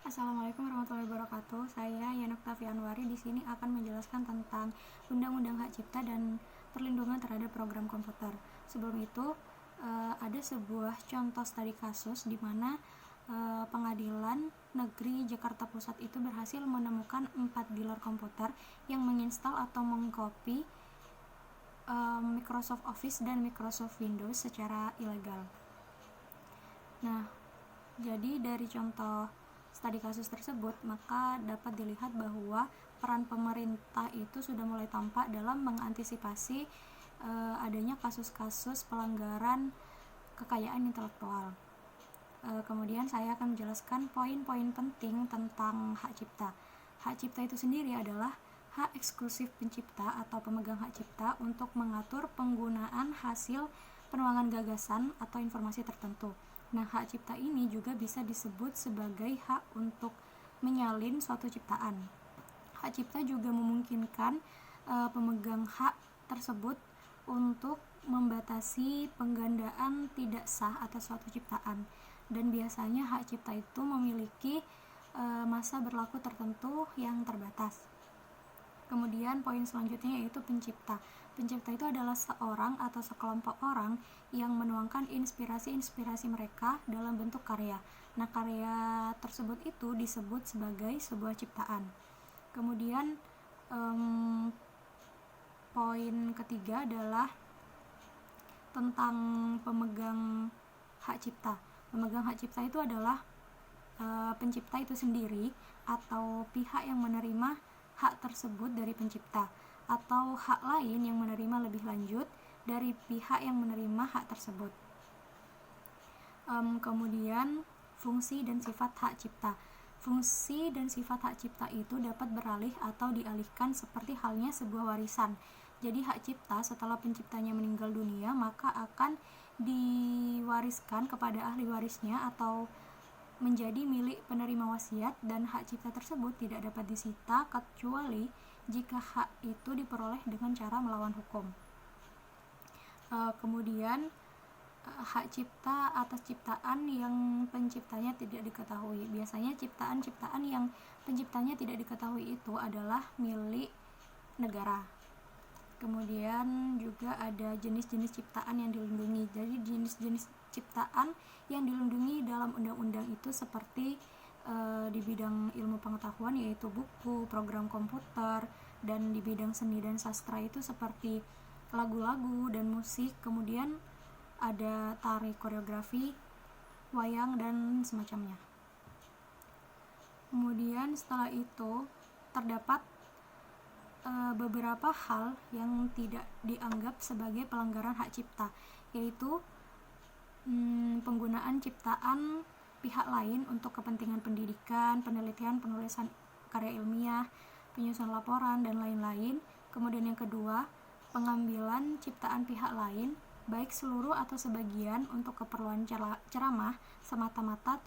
Assalamualaikum warahmatullahi wabarakatuh. Saya Yanuk Tafianwari di sini akan menjelaskan tentang Undang-Undang Hak Cipta dan perlindungan terhadap program komputer. Sebelum itu, ada sebuah contoh studi kasus di mana Pengadilan Negeri Jakarta Pusat itu berhasil menemukan 4 dealer komputer yang menginstal atau mengcopy Microsoft Office dan Microsoft Windows secara ilegal. Nah, jadi dari contoh studi kasus tersebut, maka dapat dilihat bahwa peran pemerintah itu sudah mulai tampak dalam mengantisipasi adanya kasus-kasus pelanggaran kekayaan intelektual. Kemudian saya akan menjelaskan poin-poin penting tentang hak cipta. Hak cipta itu sendiri adalah hak eksklusif pencipta atau pemegang hak cipta untuk mengatur penggunaan hasil penuangan gagasan atau informasi tertentu. Nah, hak cipta ini juga bisa disebut sebagai hak untuk menyalin suatu ciptaan. Hak cipta juga memungkinkan pemegang hak tersebut untuk membatasi penggandaan tidak sah atas suatu ciptaan. Dan biasanya hak cipta itu memiliki masa berlaku tertentu yang terbatas. Kemudian poin selanjutnya yaitu pencipta. Pencipta itu adalah seorang atau sekelompok orang yang menuangkan inspirasi-inspirasi mereka dalam bentuk karya. Nah, karya tersebut itu disebut sebagai sebuah ciptaan. Kemudian poin ketiga adalah tentang pemegang hak cipta. Pemegang hak cipta itu adalah pencipta itu sendiri atau pihak yang menerima hak tersebut dari pencipta, atau hak lain yang menerima lebih lanjut dari pihak yang menerima hak tersebut. Kemudian fungsi dan sifat hak cipta. Fungsi dan sifat hak cipta itu dapat beralih atau dialihkan seperti halnya sebuah warisan. Jadi hak cipta setelah penciptanya meninggal dunia maka akan diwariskan kepada ahli warisnya atau menjadi milik penerima wasiat, dan hak cipta tersebut tidak dapat disita kecuali jika hak itu diperoleh dengan cara melawan hukum. Kemudian hak cipta atas ciptaan yang penciptanya tidak diketahui. Biasanya ciptaan-ciptaan yang penciptanya tidak diketahui itu adalah milik negara. Kemudian juga ada jenis-jenis ciptaan yang dilindungi. Jadi jenis-jenis ciptaan yang dilindungi dalam undang-undang itu seperti di bidang ilmu pengetahuan yaitu buku, program komputer, dan di bidang seni dan sastra itu seperti lagu-lagu dan musik. Kemudian ada tari, koreografi, wayang, dan semacamnya. Kemudian setelah itu terdapat beberapa hal yang tidak dianggap sebagai pelanggaran hak cipta, yaitu penggunaan ciptaan pihak lain untuk kepentingan pendidikan, penelitian, penulisan karya ilmiah, penyusunan laporan, dan lain-lain. Kemudian yang kedua, pengambilan ciptaan pihak lain, baik seluruh atau sebagian untuk keperluan ceramah semata-mata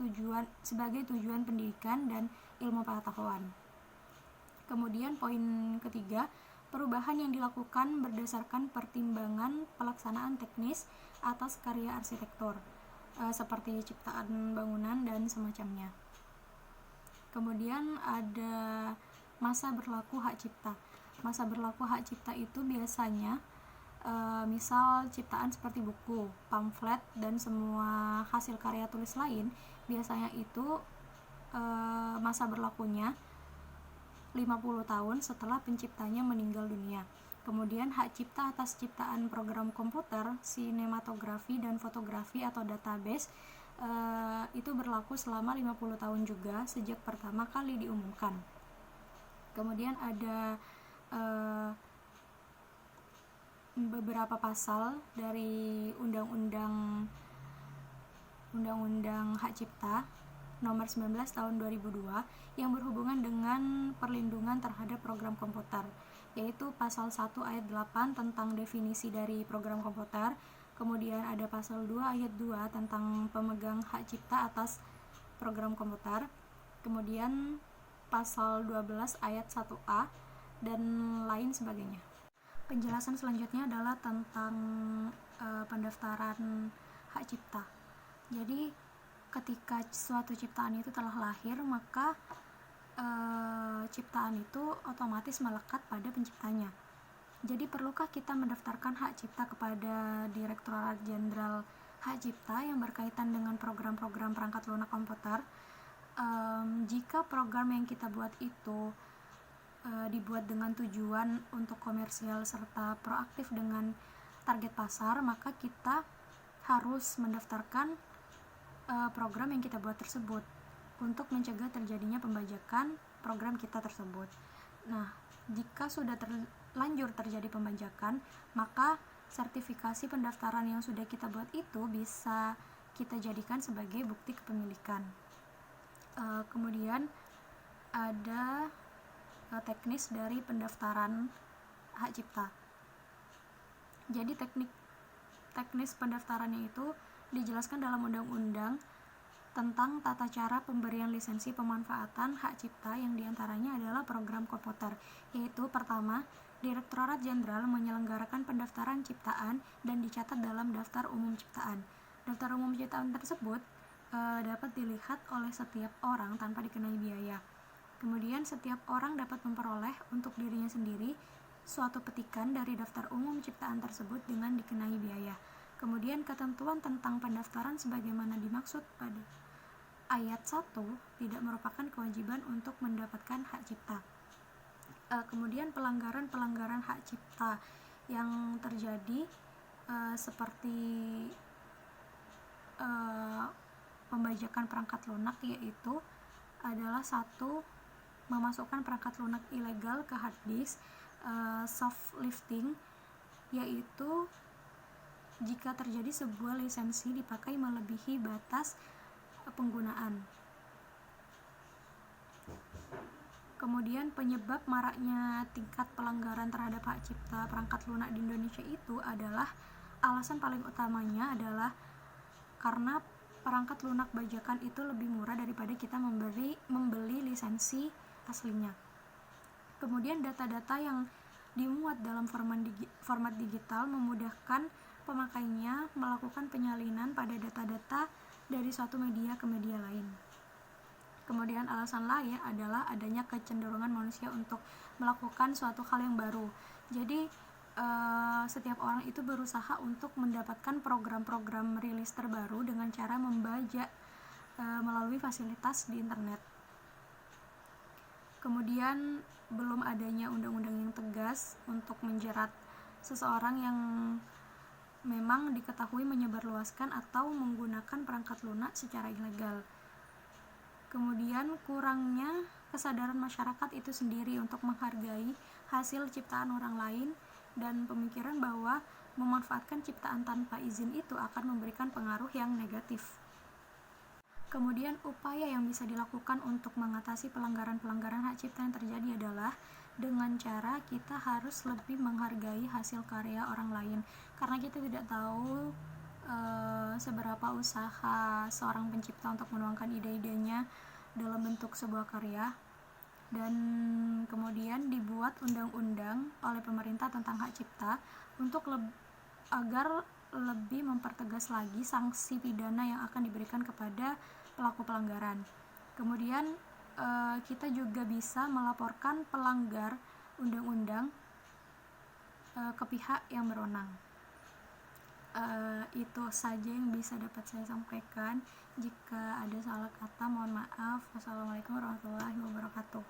sebagai tujuan pendidikan dan ilmu pengetahuan. Kemudian poin ketiga, perubahan yang dilakukan berdasarkan pertimbangan pelaksanaan teknis atas karya arsitektur, seperti ciptaan bangunan dan semacamnya. Kemudian ada masa berlaku hak cipta. Masa berlaku hak cipta itu biasanya misal ciptaan seperti buku, pamflet, dan semua hasil karya tulis lain, biasanya itu masa berlakunya 50 tahun setelah penciptanya meninggal dunia. Kemudian hak cipta atas ciptaan program komputer, sinematografi, dan fotografi atau database itu berlaku selama 50 tahun juga sejak pertama kali diumumkan. Kemudian ada beberapa pasal dari Undang-Undang Hak Cipta Nomor 19 Tahun 2002 yang berhubungan dengan perlindungan terhadap program komputer, yaitu pasal 1 ayat 8 tentang definisi dari program komputer. Kemudian ada pasal 2 ayat 2 tentang pemegang hak cipta atas program komputer. Kemudian pasal 12 ayat 1A dan lain sebagainya. Penjelasan selanjutnya adalah tentang pendaftaran hak cipta. Jadi ketika suatu ciptaan itu telah lahir, maka ciptaan itu otomatis melekat pada penciptanya. Jadi perlukah kita mendaftarkan hak cipta kepada Direktorat Jenderal Hak Cipta yang berkaitan dengan program-program perangkat lunak komputer? Jika program yang kita buat itu dibuat dengan tujuan untuk komersial serta proaktif dengan target pasar, maka kita harus mendaftarkan program yang kita buat tersebut untuk mencegah terjadinya pembajakan program kita tersebut. Nah, jika sudah terlanjur terjadi pembajakan, maka sertifikasi pendaftaran yang sudah kita buat itu bisa kita jadikan sebagai bukti kepemilikan. Kemudian ada teknis dari pendaftaran hak cipta. Jadi teknis pendaftarannya itu dijelaskan dalam undang-undang tentang tata cara pemberian lisensi pemanfaatan hak cipta, yang diantaranya adalah program komputer, yaitu pertama, Direktorat Jenderal menyelenggarakan pendaftaran ciptaan dan dicatat dalam daftar umum ciptaan. Daftar umum ciptaan tersebut dapat dilihat oleh setiap orang tanpa dikenai biaya. Kemudian setiap orang dapat memperoleh untuk dirinya sendiri suatu petikan dari daftar umum ciptaan tersebut dengan dikenai biaya. Kemudian ketentuan tentang pendaftaran sebagaimana dimaksud pada ayat 1 tidak merupakan kewajiban untuk mendapatkan hak cipta. Kemudian pelanggaran hak cipta yang terjadi seperti pembajakan perangkat lunak, yaitu adalah satu, memasukkan perangkat lunak ilegal ke hard disk, shoplifting, yaitu jika terjadi sebuah lisensi dipakai melebihi batas penggunaan. Kemudian penyebab maraknya tingkat pelanggaran terhadap hak cipta perangkat lunak di Indonesia itu adalah, alasan paling utamanya adalah karena perangkat lunak bajakan itu lebih murah daripada kita membeli lisensi aslinya. Kemudian data-data yang dimuat dalam format digital memudahkan pemakainya melakukan penyalinan pada data-data dari suatu media ke media lain. Kemudian alasan lain adalah adanya kecenderungan manusia untuk melakukan suatu hal yang baru. Jadi setiap orang itu berusaha untuk mendapatkan program-program rilis terbaru dengan cara membajak melalui fasilitas di internet. Kemudian belum adanya undang-undang yang tegas untuk menjerat seseorang yang memang diketahui menyebarluaskan atau menggunakan perangkat lunak secara ilegal. Kemudian kurangnya kesadaran masyarakat itu sendiri untuk menghargai hasil ciptaan orang lain dan pemikiran bahwa memanfaatkan ciptaan tanpa izin itu akan memberikan pengaruh yang negatif. Kemudian upaya yang bisa dilakukan untuk mengatasi pelanggaran-pelanggaran hak cipta yang terjadi adalah dengan cara kita harus lebih menghargai hasil karya orang lain, karena kita tidak tahu seberapa usaha seorang pencipta untuk menuangkan ide-idenya dalam bentuk sebuah karya. Dan kemudian dibuat undang-undang oleh pemerintah tentang hak cipta untuk agar lebih mempertegas lagi sanksi pidana yang akan diberikan kepada pelaku pelanggaran. Kemudian kita juga bisa melaporkan pelanggar undang-undang ke pihak yang berwenang. Itu saja yang bisa dapat saya sampaikan. Jika ada salah kata, mohon maaf. Wassalamualaikum warahmatullahi wabarakatuh.